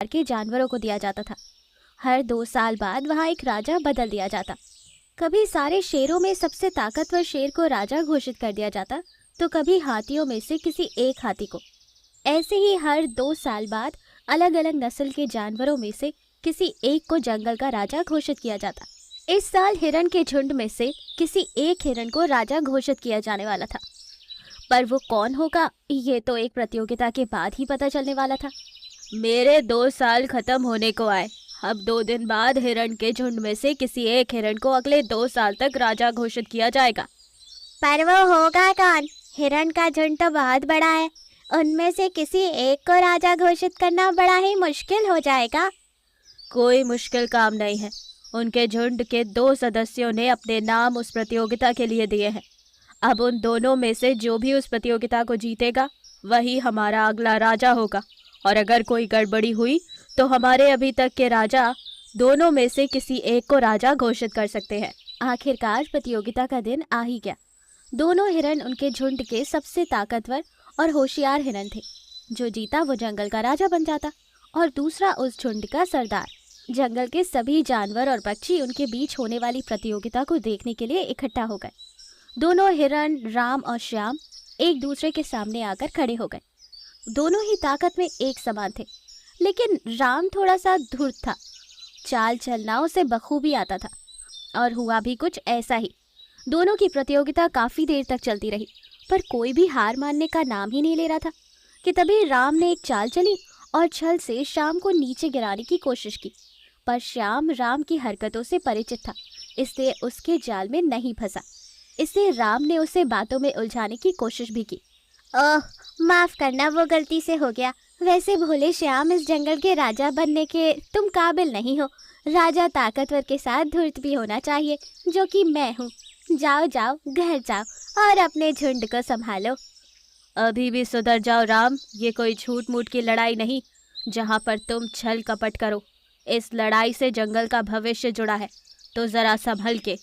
के जानवरों को दिया जाता था। हर 2 साल बाद वहाँ एक राजा बदल दिया जाता। कभी सारे शेरों में सबसे ताकतवर शेर को राजा घोषित कर दिया जाता, तो कभी हाथियों में से किसी एक हाथी को। ऐसे ही हर 2 साल बाद अलग अलग नस्ल के जानवरों में से किसी एक को जंगल का राजा घोषित किया जाता। इस साल हिरण के झुंड में से किसी एक हिरण को राजा घोषित किया जाने वाला था, पर वो कौन होगा ये तो एक प्रतियोगिता के बाद ही पता चलने वाला था। मेरे 2 साल खत्म होने को आए। अब 2 दिन बाद हिरण के झुंड में से किसी एक हिरण को अगले 2 साल तक राजा घोषित किया जाएगा। पर वो होगा कौन? हिरण का झुंड तो बहुत बड़ा है, उनमें से किसी एक को राजा घोषित करना बड़ा ही मुश्किल हो जाएगा। कोई मुश्किल काम नहीं है। उनके झुंड के 2 सदस्यों ने अपने नाम उस प्रतियोगिता के लिए दिए हैं। अब उन दोनों में से जो भी उस प्रतियोगिता को जीतेगा वही हमारा अगला राजा होगा, और अगर कोई गड़बड़ी हुई तो हमारे अभी तक के राजा दोनों में से किसी एक को राजा घोषित कर सकते हैं। आखिरकार प्रतियोगिता का दिन आ ही गया। दोनों हिरण उनके झुंड के सबसे ताकतवर और होशियार हिरण थे। जो जीता वो जंगल का राजा बन जाता और दूसरा उस झुंड का सरदार। जंगल के सभी जानवर और पक्षी उनके बीच होने वाली प्रतियोगिता को देखने के लिए इकट्ठा हो गए। दोनों हिरण राम और श्याम एक दूसरे के सामने आकर खड़े हो गए। दोनों ही ताकत में एक समान थे, लेकिन राम थोड़ा सा धूर्त था। चाल चलना उसे बखूबी आता था, और हुआ भी कुछ ऐसा ही। दोनों की प्रतियोगिता काफी देर तक चलती रही, पर कोई भी हार मानने का नाम ही नहीं ले रहा था कि तभी राम ने एक चाल चली और छल से श्याम को नीचे गिराने की कोशिश की। पर श्याम राम की हरकतों से परिचित था, इसलिए उसके जाल में नहीं फंसा। इससे राम ने उसे बातों में उलझाने की कोशिश भी की। ओह, माफ करना, वो गलती से हो गया। वैसे भोले श्याम, इस जंगल के राजा बनने के तुम काबिल नहीं हो। राजा ताकतवर के साथ धूर्त भी होना चाहिए, जो कि मैं हूँ। जाओ जाओ, घर जाओ और अपने झुंड को संभालो। अभी भी सुधर जाओ राम, ये कोई झूठ मूठ की लड़ाई नहीं जहाँ पर तुम छल कपट करो। इस लड़ाई से जंगल का भविष्य जुड़ा है, तो जरा संभल के।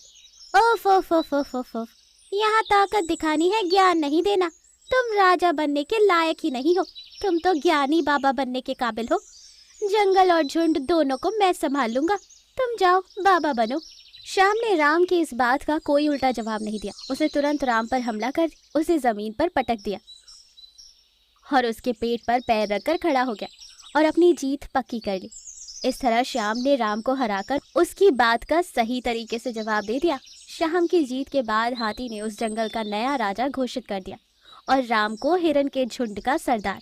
ओफ ओफ ओफ ओफ ओफ ओफ, यहाँ ताकत दिखानी है, ज्ञान नहीं देना। तुम राजा बनने के लायक ही नहीं हो, तुम तो ज्ञानी बाबा बनने के काबिल हो। जंगल और झुंड दोनों को मैं संभाल लूंगा, तुम जाओ बाबा बनो। श्याम ने राम की इस बात का कोई उल्टा जवाब नहीं दिया। उसने तुरंत राम पर हमला कर उसे जमीन पर पटक दिया और उसके पेट पर पैर रखकर खड़ा हो गया और अपनी जीत पक्की कर ली। इस तरह श्याम ने राम को हराकर उसकी बात का सही तरीके से जवाब दे दिया। श्याम की जीत के बाद हाथी ने उस जंगल का नया राजा घोषित कर दिया और राम को हिरण के झुंड का सरदार।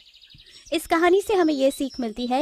इस कहानी से हमें ये सीख मिलती है